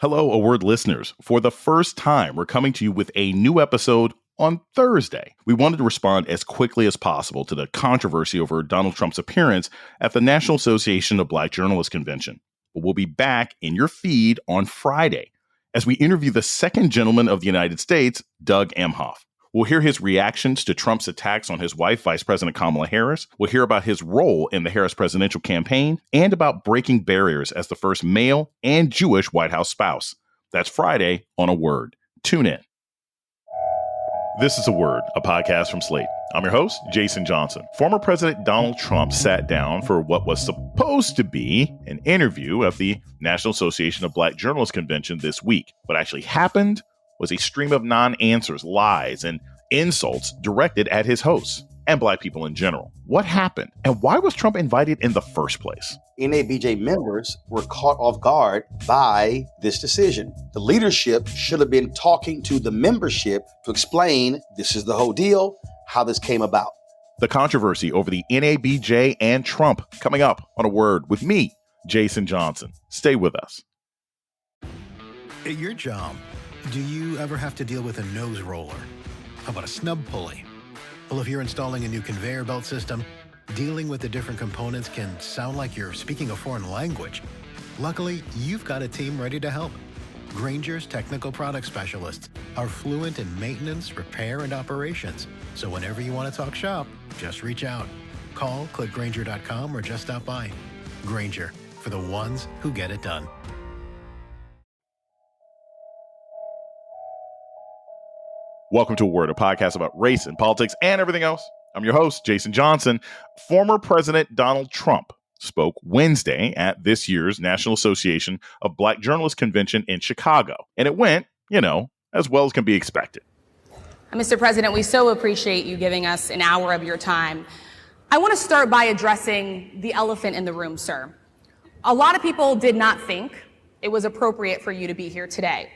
Hello, A Word listeners. For the first time, we're coming to you with a new episode on Thursday. We wanted to respond as quickly as possible to the controversy over Donald Trump's appearance at the National Association of Black Journalists Convention. But we'll be back in your feed on Friday as we interview the second gentleman of the United States, Doug Emhoff. We'll hear his reactions to Trump's attacks on his wife, Vice President Kamala Harris. We'll hear about his role in the Harris presidential campaign and about breaking barriers as the first male and Jewish White House spouse. That's Friday on A Word. Tune in. This is A Word, a podcast from Slate. I'm your host, Jason Johnson. Former President Donald Trump sat down for what was supposed to be an interview at the National Association of Black Journalists Convention this week. What actually happened was a stream of non-answers, lies, and insults directed at his hosts and Black people in general. What happened? And why was Trump invited in the first place? NABJ members were caught off guard by this decision. The leadership should have been talking to the membership to explain this is the whole deal, how this came about. The controversy over the NABJ and Trump coming up on A Word with me, Jason Johnson. Stay with us. At your job, do you ever have to deal with a nose roller? How about a snub pulley? Well, if you're installing a new conveyor belt system, dealing with the different components can sound like you're speaking a foreign language. Luckily, you've got a team ready to help. Grainger's technical product specialists are fluent in maintenance, repair, and operations. So whenever you want to talk shop, just reach out. Call, click Grainger.com, or just stop by. Grainger, for the ones who get it done. Welcome to A Word, a podcast about race and politics and everything else. I'm your host, Jason Johnson. Former President Donald Trump spoke Wednesday at this year's National Association of Black Journalists Convention in Chicago. And it went, as well as can be expected. Mr. President, we so appreciate you giving us an hour of your time. I want to start by addressing the elephant in the room, sir. A lot of people did not think it was appropriate for you to be here today.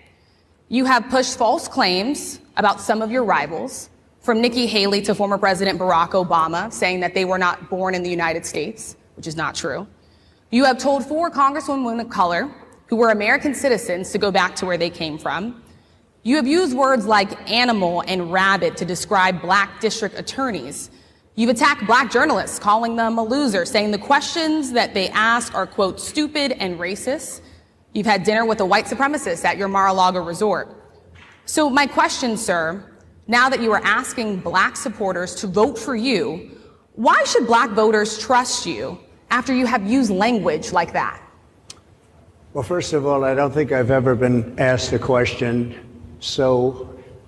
You have pushed false claims about some of your rivals, from Nikki Haley to former President Barack Obama, saying that they were not born in the United States, which is not true. You have told 4 congresswomen of color who were American citizens to go back to where they came from. You have used words like animal and rabid to describe Black district attorneys. You've attacked Black journalists, calling them a loser, saying the questions that they ask are, quote, stupid and racist. You've had dinner with a white supremacist at your Mar-a-Lago resort. So my question, sir, now that you are asking Black supporters to vote for you, why should Black voters trust you after you have used language like that? Well, first of all, I don't think I've ever been asked a question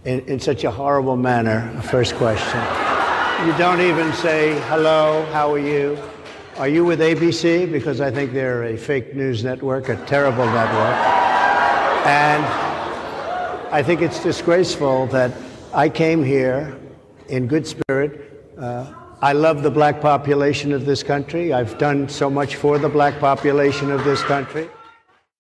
in such a horrible manner, a first question. You don't even say, hello, how are you? Are you with ABC? Because I think they're a fake news network, a terrible network. And I think it's disgraceful that I came here in good spirit. I love the Black population of this country. I've done so much for the Black population of this country.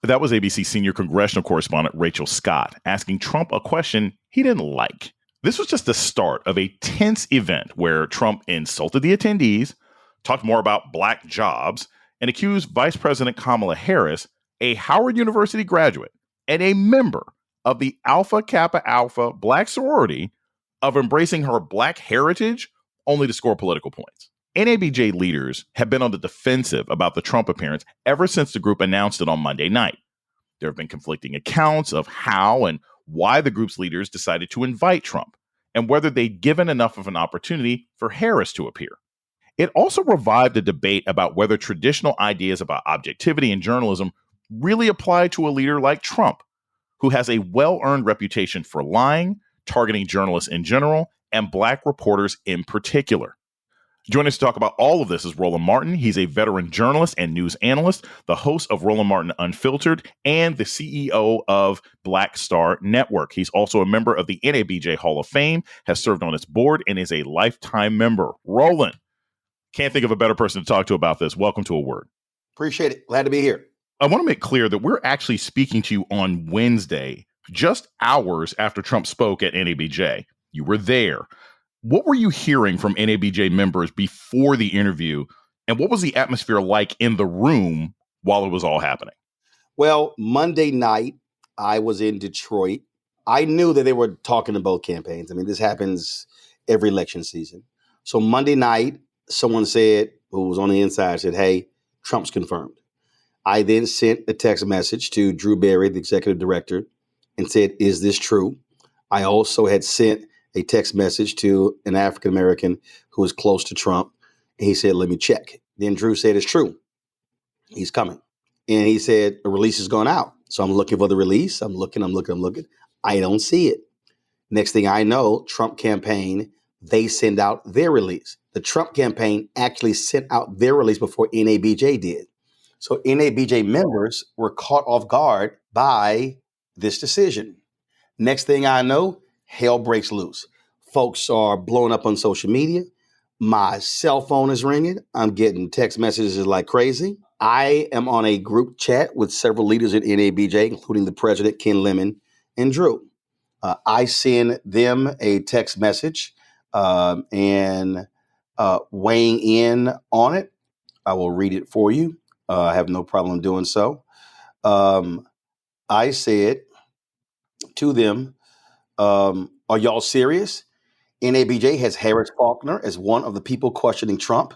That was ABC senior congressional correspondent Rachel Scott asking Trump a question he didn't like. This was just the start of a tense event where Trump insulted the attendees, talked more about Black jobs, and accused Vice President Kamala Harris, a Howard University graduate and a member of the Alpha Kappa Alpha Black sorority, of embracing her Black heritage only to score political points. NABJ leaders have been on the defensive about the Trump appearance ever since the group announced it on Monday night. There have been conflicting accounts of how and why the group's leaders decided to invite Trump, and whether they'd given enough of an opportunity for Harris to appear. It also revived a debate about whether traditional ideas about objectivity in journalism really apply to a leader like Trump, who has a well-earned reputation for lying, targeting journalists in general, and Black reporters in particular. Joining us to talk about all of this is Roland Martin. He's a veteran journalist and news analyst, the host of Roland Martin Unfiltered, and the CEO of Black Star Network. He's also a member of the NABJ Hall of Fame, has served on its board, and is a lifetime member. Roland, can't think of a better person to talk to about this. Welcome to A Word. Appreciate it. Glad to be here. I want to make clear that we're actually speaking to you on Wednesday, just hours after Trump spoke at NABJ. You were there. What were you hearing from NABJ members before the interview, and what was the atmosphere like in the room while it was all happening? Well, Monday night, I was in Detroit. I knew that they were talking to both campaigns. I mean, this happens every election season. So Monday night, someone said, who was on the inside, said, hey, Trump's confirmed. I then sent a text message to Drew Barry, the executive director, and said, is this true? I also had sent a text message to an African-American who was close to Trump. And he said, let me check. Then Drew said, it's true. He's coming. And he said, a release has gone out. So I'm looking for the release. I'm looking. I don't see it. Next thing I know, Trump campaign, they send out their release. The Trump campaign actually sent out their release before NABJ did. So NABJ members were caught off guard by this decision. Next thing I know, hell breaks loose. Folks are blowing up on social media. My cell phone is ringing. I'm getting text messages like crazy. I am on a group chat with several leaders at NABJ, including the president, Ken Lemon, and Drew. I send them a text message and weighing in on it. I will read it for you. I have no problem doing so. I said to them, are y'all serious? NABJ has Harris Faulkner as one of the people questioning Trump.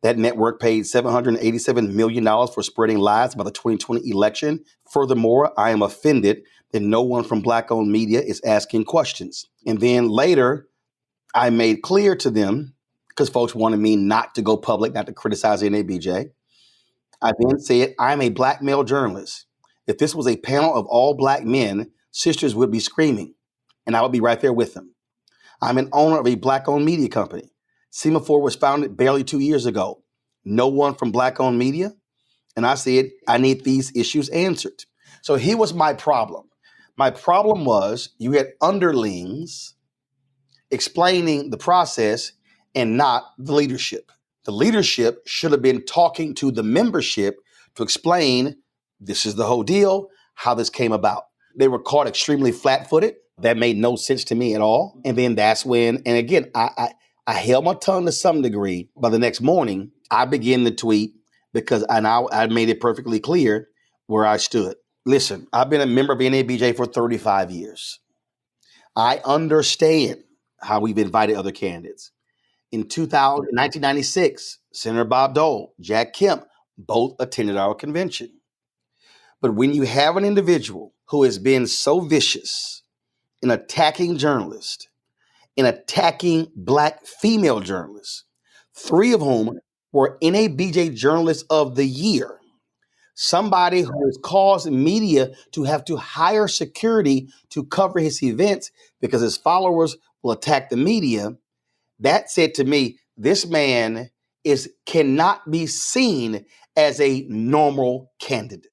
That network paid $787 million for spreading lies about the 2020 election. Furthermore, I am offended that no one from Black-owned media is asking questions. And then later, I made clear to them, because folks wanted me not to go public, not to criticize NABJ. I then said, I'm a Black male journalist. If this was a panel of all Black men, sisters would be screaming, and I would be right there with them. I'm an owner of a Black-owned media company. Semaphore was founded barely 2 years ago. No one from Black-owned media. And I said, I need these issues answered. So here was my problem. My problem was you had underlings explaining the process and not the leadership. The leadership should have been talking to the membership to explain this is the whole deal, how this came about. They were caught extremely flat-footed. That made no sense to me at all. And then that's when, and again, I held my tongue to some degree. By the next morning, I began to tweet because I made it perfectly clear where I stood. Listen, I've been a member of NABJ for 35 years. I understand how we've invited other candidates. In 1996, Senator Bob Dole, Jack Kemp, both attended our convention. But when you have an individual who has been so vicious in attacking journalists, in attacking Black female journalists, 3 of whom were NABJ Journalists of the Year, somebody who has caused media to have to hire security to cover his events because his followers will attack the media, that said to me, this man cannot be seen as a normal candidate.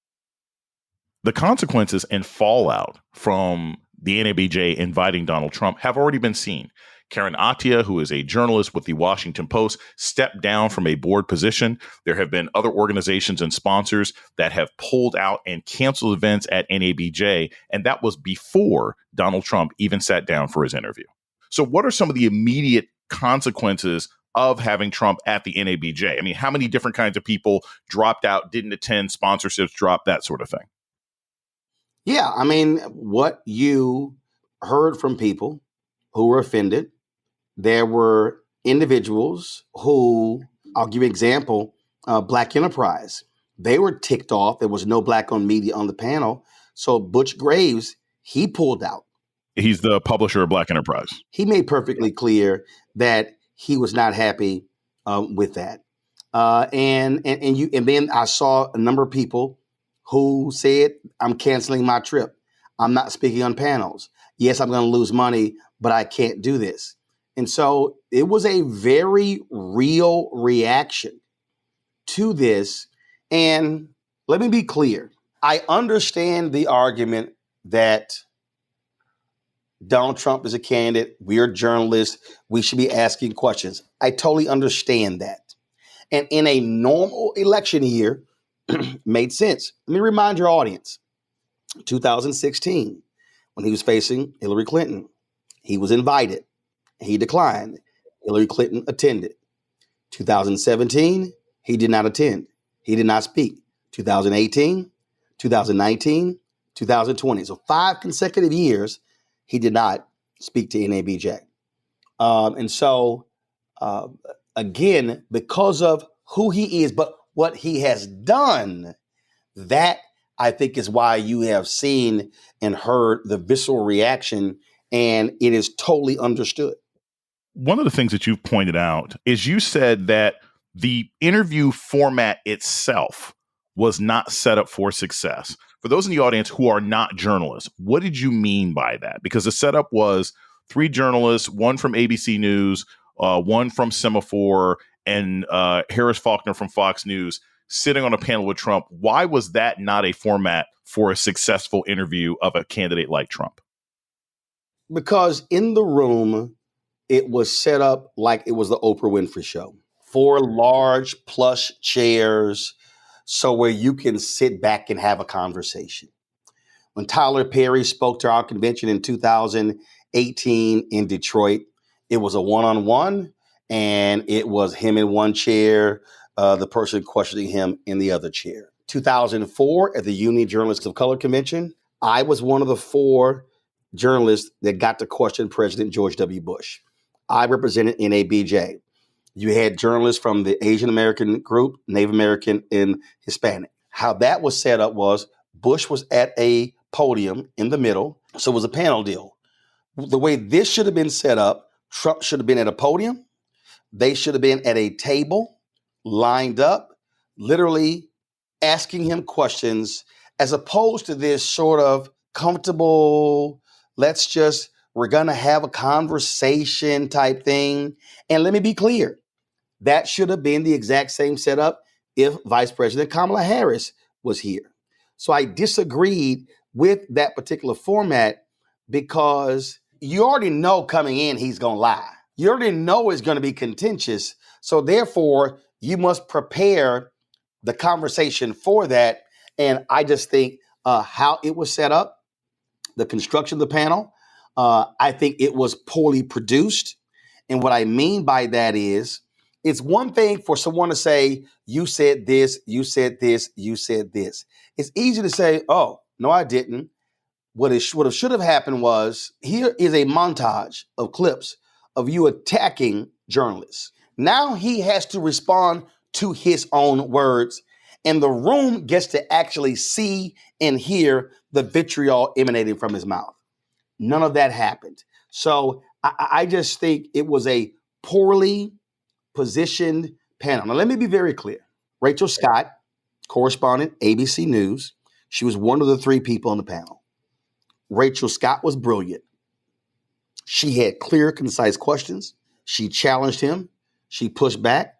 The consequences and fallout from the NABJ inviting Donald Trump have already been seen. Karen Attiah, who is a journalist with the Washington Post, stepped down from a board position. There have been other organizations and sponsors that have pulled out and canceled events at NABJ, and that was before Donald Trump even sat down for his interview. So what are some of the immediate consequences of having Trump at the NABJ? I mean, how many different kinds of people dropped out, didn't attend, sponsorships dropped, that sort of thing? Yeah, I mean, what you heard from people who were offended, there were individuals who, I'll give you an example, Black Enterprise. They were ticked off. There was no Black-owned media on the panel. So Butch Graves, he pulled out. He's the publisher of Black Enterprise. He made perfectly clear that he was not happy with that. And then I saw a number of people who said, I'm canceling my trip. I'm not speaking on panels. Yes, I'm going to lose money, but I can't do this. And so it was a very real reaction to this. And let me be clear. I understand the argument that Donald Trump is a candidate. We're journalists. We should be asking questions. I totally understand that. And in a normal election year, made sense. Let me remind your audience, 2016, when he was facing Hillary Clinton, he was invited. He declined. Hillary Clinton attended. 2017, he did not attend. He did not speak. 2018, 2019, 2020. So 5 consecutive years, he did not speak to NABJ. And so, again, because of who he is, but what he has done, that I think is why you have seen and heard the visceral reaction, and it is totally understood. One of the things that you've pointed out is you said that the interview format itself was not set up for success. For those in the audience who are not journalists, what did you mean by that? Because the setup was 3 journalists, one from ABC News, one from Semaphore, and Harris Faulkner from Fox News sitting on a panel with Trump. Why was that not a format for a successful interview of a candidate like Trump? Because in the room, it was set up like it was the Oprah Winfrey Show. 4 large plush chairs, so where you can sit back and have a conversation. When Tyler Perry spoke to our convention in 2018 in Detroit, it was a one-on-one, and it was him in one chair, the person questioning him in the other chair. 2004 at the Union Journalists of Color Convention, I was one of the 4 journalists that got to question President George W. Bush. I represented NABJ. You had journalists from the Asian American group, Native American, and Hispanic. How that was set up was Bush was at a podium in the middle, so it was a panel deal. The way this should have been set up, Trump should have been at a podium. They should have been at a table, lined up, literally asking him questions, as opposed to this sort of comfortable, we're going to have a conversation type thing. And let me be clear, that should have been the exact same setup if Vice President Kamala Harris was here. So I disagreed with that particular format because you already know coming in he's going to lie. You already know it's going to be contentious. So therefore, you must prepare the conversation for that. And I just think how it was set up, the construction of the panel, I think it was poorly produced. And what I mean by that is, it's one thing for someone to say, you said this, you said this, you said this. It's easy to say, oh, no, I didn't. What should have happened was, here is a montage of clips of you attacking journalists. Now he has to respond to his own words, and the room gets to actually see and hear the vitriol emanating from his mouth. None of that happened. So I just think it was a poorly positioned panel. Now, let me be very clear. Rachel Scott, correspondent, ABC News, she was one of the 3 people on the panel. Rachel Scott was brilliant. She had clear, concise questions. She challenged him. She pushed back.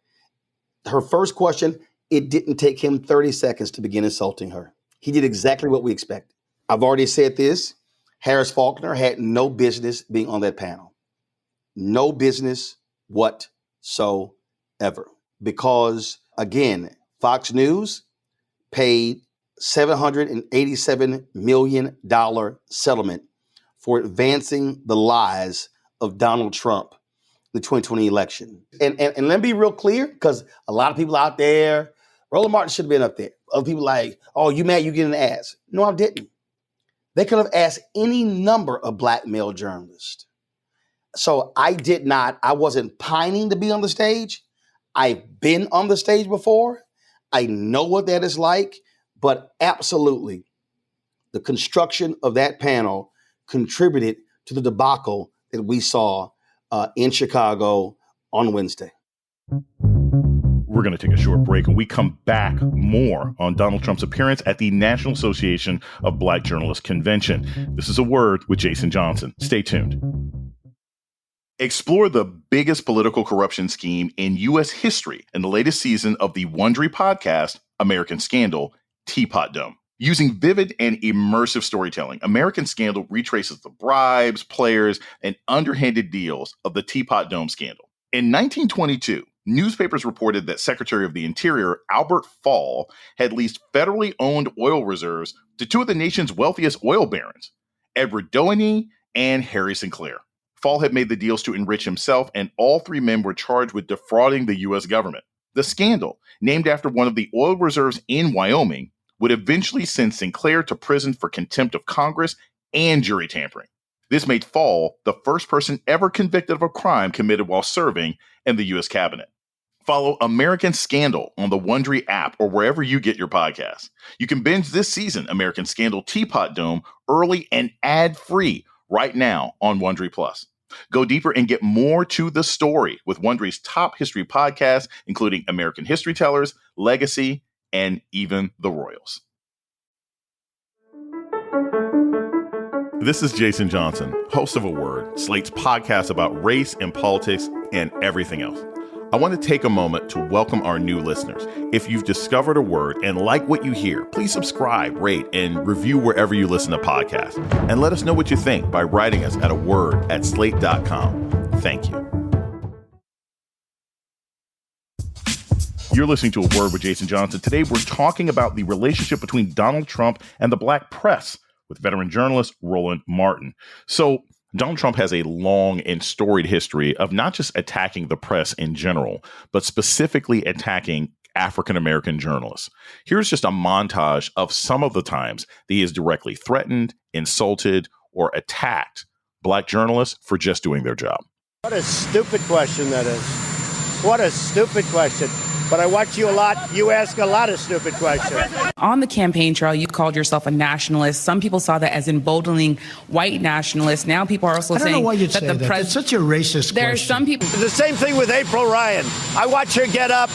Her first question, it didn't take him 30 seconds to begin insulting her. He did exactly what we expected. I've already said this. Harris Faulkner had no business being on that panel. No business whatsoever. Because, again, Fox News paid $787 million settlement for advancing the lies of Donald Trump in the 2020 election. And let me be real clear, because a lot of people out there, Roland Martin should have been up there. Other people like, oh, you mad you getting an ass? No, I didn't. They could have asked any number of black male journalists. So I wasn't pining to be on the stage. I've been on the stage before. I know what that is like, but absolutely the construction of that panel contributed to the debacle that we saw in Chicago on Wednesday. We're going to take a short break, and we come back more on Donald Trump's appearance at the National Association of Black Journalists Convention. This is A Word with Jason Johnson. Stay tuned. Explore the biggest political corruption scheme in U.S. history in the latest season of the Wondery podcast, American Scandal, Teapot Dome. Using vivid and immersive storytelling, American Scandal retraces the bribes, players, and underhanded deals of the Teapot Dome scandal. In 1922, newspapers reported that Secretary of the Interior Albert Fall had leased federally owned oil reserves to 2 of the nation's wealthiest oil barons, Edward Doheny and Harry Sinclair. Fall had made the deals to enrich himself, and all 3 men were charged with defrauding the U.S. government. The scandal, named after one of the oil reserves in Wyoming, would eventually send Sinclair to prison for contempt of Congress and jury tampering. This made Fall the first person ever convicted of a crime committed while serving in the U.S. cabinet. Follow American Scandal on the Wondery app or wherever you get your podcasts. You can binge this season American Scandal Teapot Dome early and ad-free right now on Wondery Plus. Go deeper and get more to the story with Wondery's top history podcasts, including American History Tellers, Legacy, and even The Royals. This is Jason Johnson, host of A Word, Slate's podcast about race and politics and everything else. I want to take a moment to welcome our new listeners. If you've discovered A Word and like what you hear, please subscribe, rate, and review wherever you listen to podcasts. And let us know what you think by writing us at aword@slate.com. Thank you. You're listening to A Word with Jason Johnson. Today, we're talking about the relationship between Donald Trump and the black press with veteran journalist Roland Martin. So Donald Trump has a long and storied history of not just attacking the press in general, but specifically attacking African-American journalists. Here's just a montage of some of the times that he has directly threatened, insulted, or attacked black journalists for just doing their job. What a stupid question that is. What a stupid question. But I watch you a lot. You ask a lot of stupid questions. On the campaign trail, you called yourself a nationalist. Some people saw that as emboldening white nationalists. Now people are also saying that the president. It's such a racist There are question. some people. The same thing with April Ryan. I watch her get up.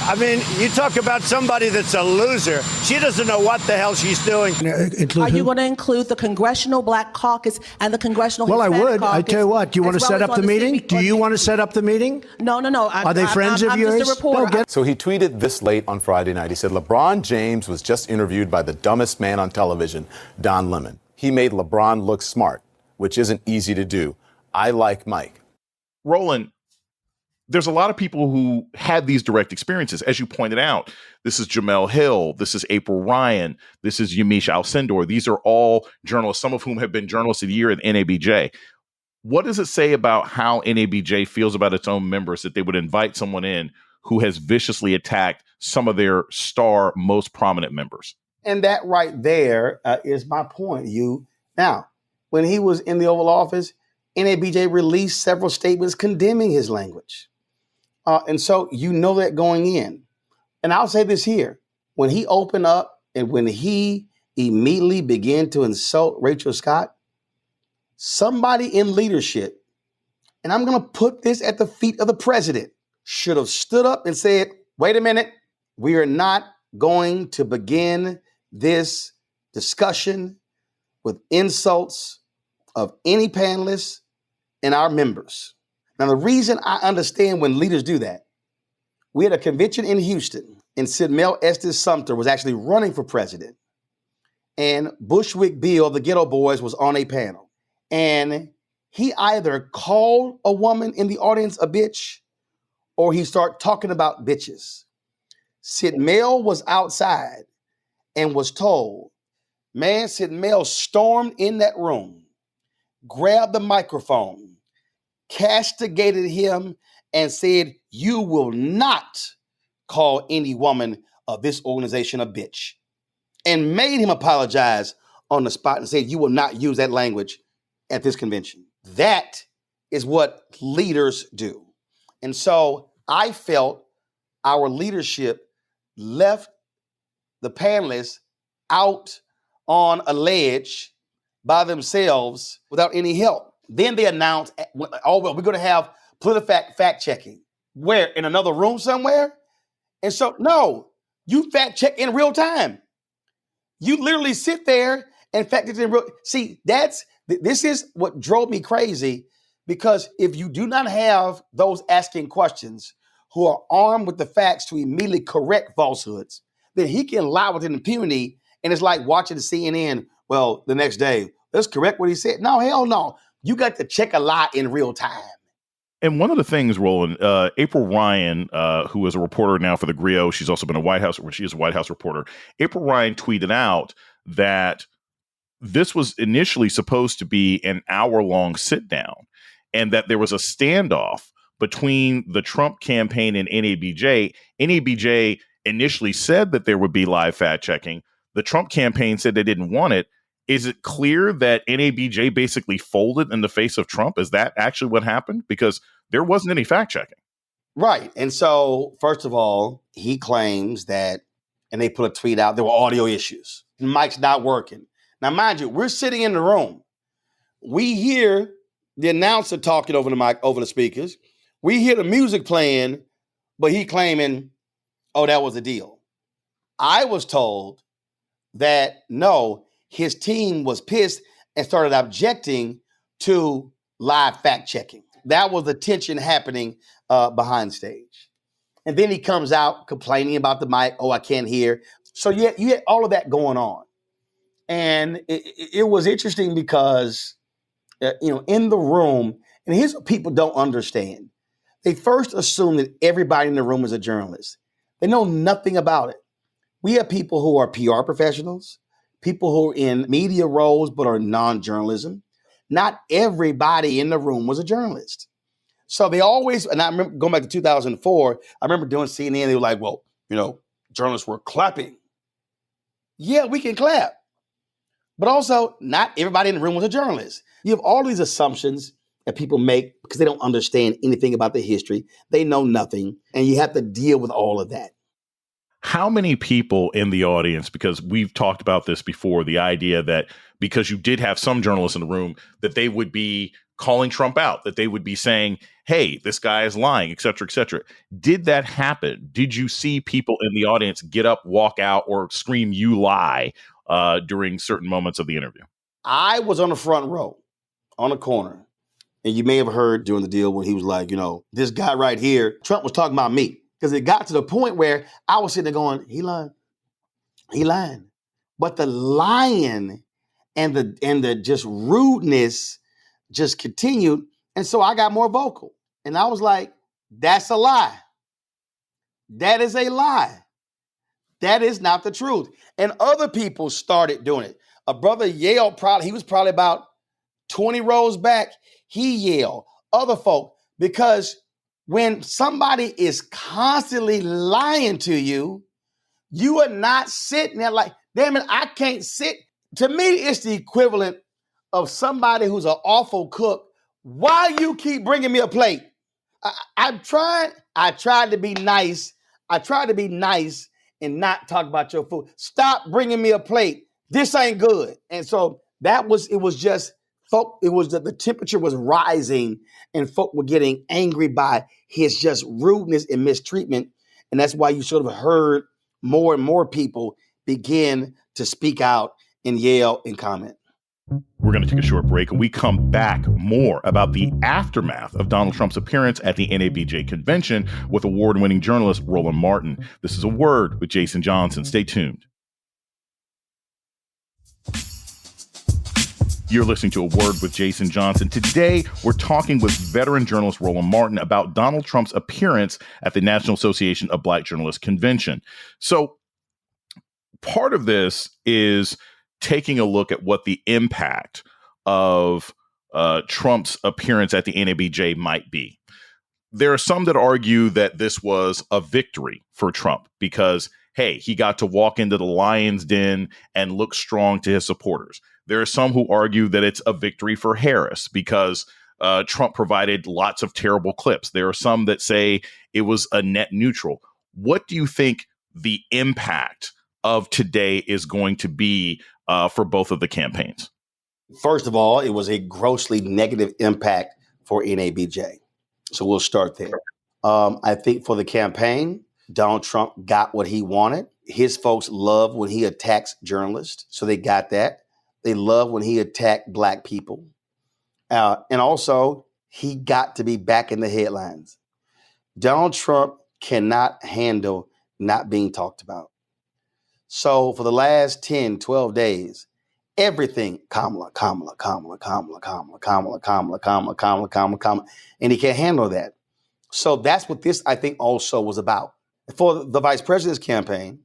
I mean, you talk about somebody that's a loser. She doesn't know what the hell she's doing. Are you going to include the Congressional Black Caucus and the Congressional Hispanic Well, I would. Caucus, I tell you what. Do you want to as well set as up the on meeting? CB Do you want to set up the meeting? No. Are they friends of I'm yours? just a reporter. So he tweeted this late on Friday night. He said, LeBron James was just interviewed by the dumbest man on television, Don Lemon. He made LeBron look smart, which isn't easy to do. I like Mike. Roland, there's a lot of people who had these direct experiences. As you pointed out, this is Jamel Hill. This is April Ryan. This is Yamiche Alcindor. These are all journalists, some of whom have been journalists of the year at NABJ. What does it say about how NABJ feels about its own members that they would invite someone in who has viciously attacked some of their star, most prominent members? And that right there is my point. Now, when he was in the Oval Office, NABJ released several statements condemning his language. And so you know that going in. And I'll say this here. When he opened up and when he immediately began to insult Rachel Scott, somebody in leadership, and I'm going to put this at the feet of the president, should have stood up and said, wait a minute, we are not going to begin this discussion with insults of any panelists and our members. Now, the reason I understand when leaders do that, we had a convention in Houston, and Sidmel Estes Sumter was actually running for president. And Bushwick Bill, the Ghetto Boys, was on a panel. And he either called a woman in the audience a bitch, or he started talking about bitches. Sidmel was outside and was told, man, Sidmel stormed in that room, grabbed the microphone, castigated him, and said, you will not call any woman of this organization a bitch, and made him apologize on the spot and said, you will not use that language at this convention. That is what leaders do. And so I felt our leadership left the panelists out on a ledge by themselves without any help. Then they announced, oh, well, we're going to have PolitiFact fact checking. Where? In another room somewhere? And so, no, you fact check in real time. You literally sit there and fact check in real. See, this is what drove me crazy, because if you do not have those asking questions who are armed with the facts to immediately correct falsehoods, then he can lie with impunity. And it's like watching CNN. Well, the next day, let's correct what he said. No, hell no. You got to check a lie in real time. And one of the things, Roland, April Ryan, who is a reporter now for the Griot, she's also been a White House reporter. April Ryan tweeted out that this was initially supposed to be an hour-long sit-down, and that there was a standoff between the Trump campaign and NABJ. NABJ initially said that there would be live fact checking. The Trump campaign said they didn't want it. Is it clear that NABJ basically folded in the face of Trump? Is that actually what happened? Because there wasn't any fact checking. Right. And so, first of all, he claims that, and they put a tweet out, there were audio issues. The mic's not working. Now, mind you, we're sitting in the room. We hear the announcer talking over the mic, over the speakers. We hear the music playing, but he claiming, oh, that was a deal. I was told that, no, his team was pissed and started objecting to live fact checking. That was the tension happening behind stage. And then he comes out complaining about the mic. Oh, I can't hear. So you had all of that going on. And it was interesting because, in the room, and here's what people don't understand. They first assume that everybody in the room is a journalist. They know nothing about it. We have people who are PR professionals, people who are in media roles but are non-journalism. Not everybody in the room was a journalist. So they always, and I remember going back to 2004, I remember doing CNN, they were like, well, journalists were clapping. Yeah, we can clap. But also, not everybody in the room was a journalist. You have all these assumptions that people make because they don't understand anything about the history. They know nothing, and you have to deal with all of that. How many people in the audience, because we've talked about this before, the idea that because you did have some journalists in the room, that they would be calling Trump out, that they would be saying, hey, this guy is lying, et cetera, et cetera. Did that happen? Did you see people in the audience get up, walk out, or scream, you lie, during certain moments of the interview? I was on the front row, on the corner. And you may have heard during the deal when he was like, this guy right here, Trump was talking about me. Because it got to the point where I was sitting there going, he lying. He lying. But the lying and the just rudeness just continued. And so I got more vocal. And I was like, that's a lie. That is a lie. That is not the truth. And other people started doing it. A brother yelled, he was probably about 20 rows back. He yelled. Other folk, because when somebody is constantly lying to you, you are not sitting there like, damn it, I can't sit. To me, it's the equivalent of somebody who's an awful cook. Why you keep bringing me a plate? I tried to be nice. I tried to be nice and not talk about your food. Stop bringing me a plate. This ain't good. And so the temperature was rising and folk were getting angry by his just rudeness and mistreatment. And that's why you sort of heard more and more people begin to speak out and yell and comment. We're going to take a short break and we come back more about the aftermath of Donald Trump's appearance at the NABJ convention with award-winning journalist Roland Martin. This is A Word with Jason Johnson. Stay tuned. You're listening to A Word with Jason Johnson. Today, we're talking with veteran journalist Roland Martin about Donald Trump's appearance at the National Association of Black Journalists convention. So part of this is taking a look at what the impact of Trump's appearance at the NABJ might be. There are some that argue that this was a victory for Trump because, hey, he got to walk into the lion's den and look strong to his supporters. There are some who argue that it's a victory for Harris because Trump provided lots of terrible clips. There are some that say it was a net neutral. What do you think the impact of today is going to be for both of the campaigns? First of all, it was a grossly negative impact for NABJ. So we'll start there. I think for the campaign, Donald Trump got what he wanted. His folks love when he attacks journalists. So they got that. They love when he attacked Black people. And also, he got to be back in the headlines. Donald Trump cannot handle not being talked about. So for the last 10, 12 days, everything, Kamala, and he can't handle that. So that's what this, I think, also was about. For the vice president's campaign,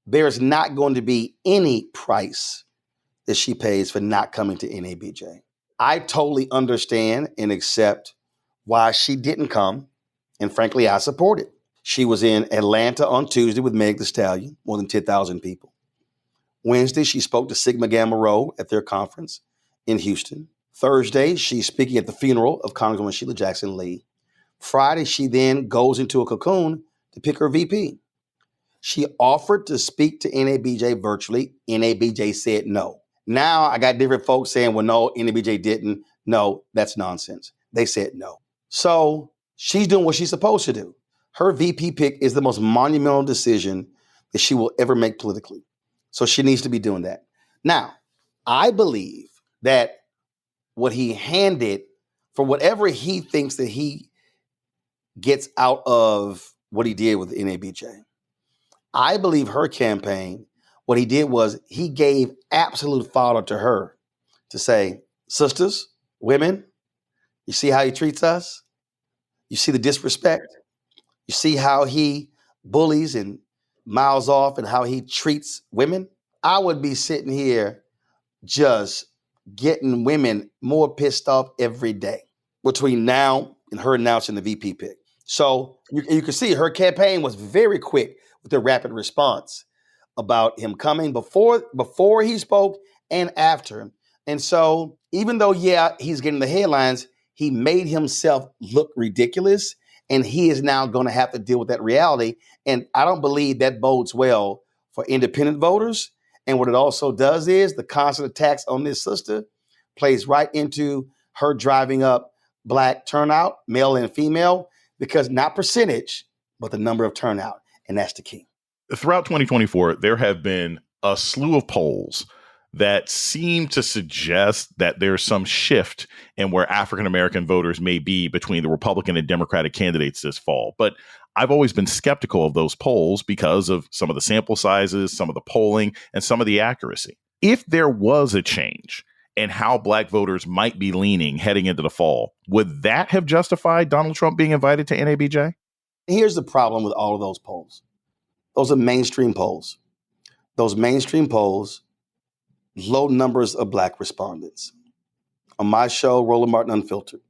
there's not going to be any price that she pays for not coming to NABJ. I totally understand and accept why she didn't come, and frankly, I support it. She was in Atlanta on Tuesday with Meg Thee Stallion, more than 10,000 people. Wednesday, she spoke to Sigma Gamma Rho at their conference in Houston. Thursday, she's speaking at the funeral of Congresswoman Sheila Jackson Lee. Friday, she then goes into a cocoon to pick her VP. She offered to speak to NABJ virtually. NABJ said no. Now I got different folks saying, well, no, NABJ didn't. No, that's nonsense. They said no. So she's doing what she's supposed to do. Her VP pick is the most monumental decision that she will ever make politically. So she needs to be doing that. Now, I believe that what he handed, for whatever he thinks that he gets out of what he did with NABJ, I believe her campaign, what he did was he gave absolute fodder to her to say, sisters, women, you see how he treats us? You see the disrespect? You see how he bullies and miles off and how he treats women? I would be sitting here just getting women more pissed off every day between now and her announcing the VP pick. So you can see her campaign was very quick with the rapid response about him coming before he spoke and after. And so even though, yeah, he's getting the headlines, he made himself look ridiculous, and he is now going to have to deal with that reality. And I don't believe that bodes well for independent voters. And what it also does is the constant attacks on this sister plays right into her driving up Black turnout, male and female, because not percentage, but the number of turnout. And that's the key. Throughout 2024, there have been a slew of polls that seem to suggest that there's some shift in where African-American voters may be between the Republican and Democratic candidates this fall. But I've always been skeptical of those polls because of some of the sample sizes, some of the polling, and some of the accuracy. If there was a change in how Black voters might be leaning heading into the fall, would that have justified Donald Trump being invited to NABJ? Here's the problem with all of those polls. Those are mainstream polls. Those mainstream polls, low numbers of Black respondents. On my show, Roland Martin Unfiltered,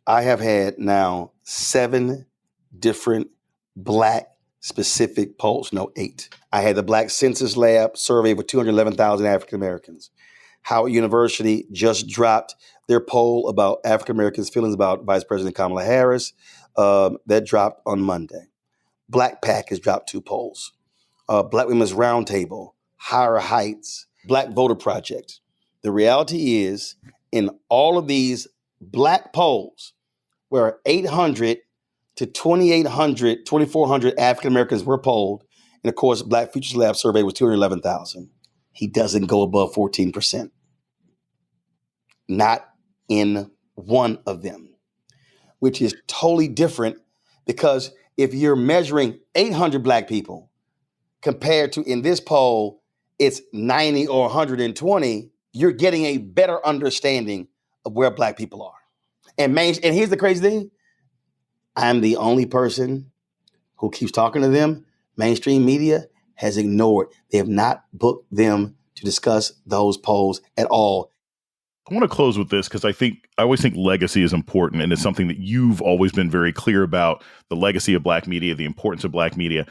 I have had now 7 different Black specific polls, no 8. I had the Black Census Lab survey with 211,000 African Americans. Howard University just dropped their poll about African Americans' feelings about Vice President Kamala Harris. That dropped on Monday. Black PAC has dropped 2 polls. Black Women's Roundtable, Higher Heights, Black Voter Project. The reality is, in all of these Black polls, where 800 to 2,800, 2,400 African Americans were polled, and of course, Black Futures Lab survey was 211,000. He doesn't go above 14%. Not in one of them, which is totally different, because if you're measuring 800 Black people compared to, in this poll, it's 90 or 120, you're getting a better understanding of where Black people are. And here's the crazy thing. I'm the only person who keeps talking to them. Mainstream media has ignored. They have not booked them to discuss those polls at all. I want to close with this because I always think legacy is important, and it's something that you've always been very clear about, the legacy of Black media, the importance of Black media.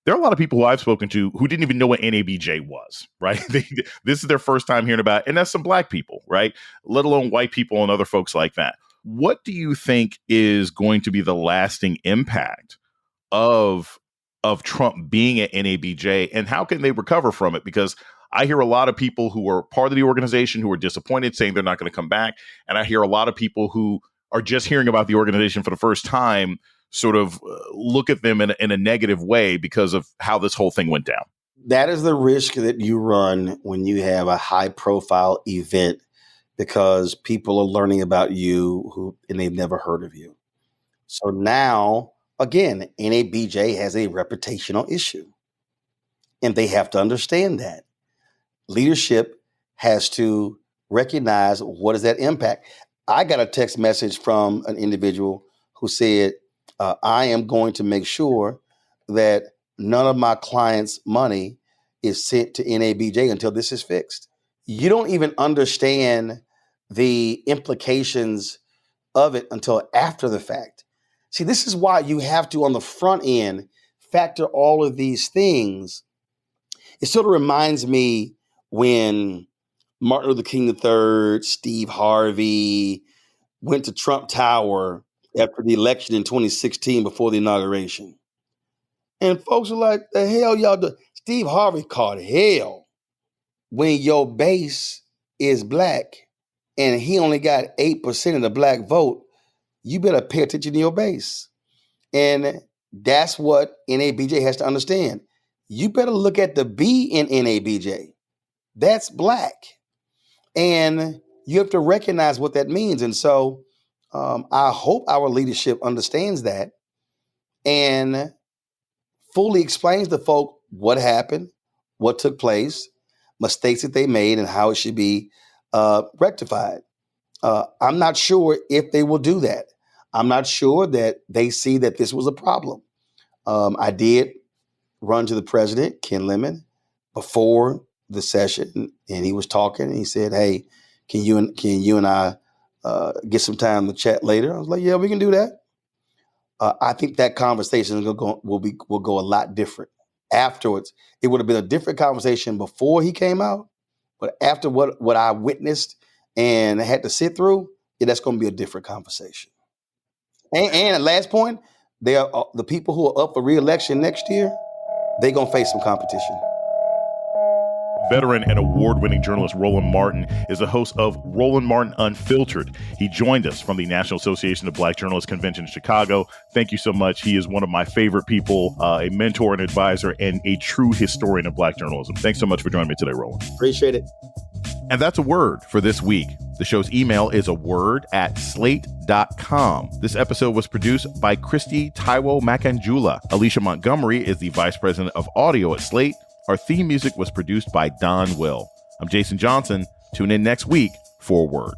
There are a lot of people who I've spoken to who didn't even know what NABJ was, right? This is their first time hearing about it, and that's some Black people, right? Let alone white people and other folks like that. What do you think is going to be the lasting impact of Trump being at NABJ, and how can they recover from it? Because I hear a lot of people who are part of the organization who are disappointed, saying they're not going to come back. And I hear a lot of people who are just hearing about the organization for the first time sort of look at them in a negative way because of how this whole thing went down. That is the risk that you run when you have a high profile event, because people are learning about you and they've never heard of you. So now, again, NABJ has a reputational issue, and they have to understand that. Leadership has to recognize what is that impact. I got a text message from an individual who said, I am going to make sure that none of my clients' money is sent to NABJ until this is fixed. You don't even understand the implications of it until after the fact. See, this is why you have to, on the front end, factor all of these things. It sort of reminds me when Martin Luther King III, Steve Harvey went to Trump Tower after the election in 2016 before the inauguration. And folks are like, the hell y'all do? Steve Harvey caught hell when your base is black and he only got 8% of the black vote. You better pay attention to your base. And that's what NABJ has to understand. You better look at the B in NABJ. That's black. And you have to recognize what that means. And so I hope our leadership understands that and fully explains to folk what happened, what took place, mistakes that they made, and how it should be rectified. I'm not sure if they will do that. I'm not sure that they see that this was a problem. I did run to the president, Ken Lemon, before the session, and he was talking, and he said, "Hey, can you and I get some time to chat later?" I was like, "Yeah, we can do that." I think that conversation will go a lot different afterwards. It would have been a different conversation before he came out, but after what I witnessed and had to sit through, that's going to be a different conversation. And at last point, they are the people who are up for re-election next year. They're going to face some competition. Veteran and award-winning journalist Roland Martin is the host of Roland Martin Unfiltered. He joined us from the National Association of Black Journalists Convention in Chicago. Thank you so much. He is one of my favorite people, a mentor and advisor, and a true historian of black journalism. Thanks so much for joining me today, Roland. Appreciate it. And that's a word for this week. The show's email is aword@slate.com. This episode was produced by Kristie Taiwo-Makanjuola. Alicia Montgomery is the vice president of audio at Slate. Our theme music was produced by Don Will. I'm Jason Johnson. Tune in next week for a word.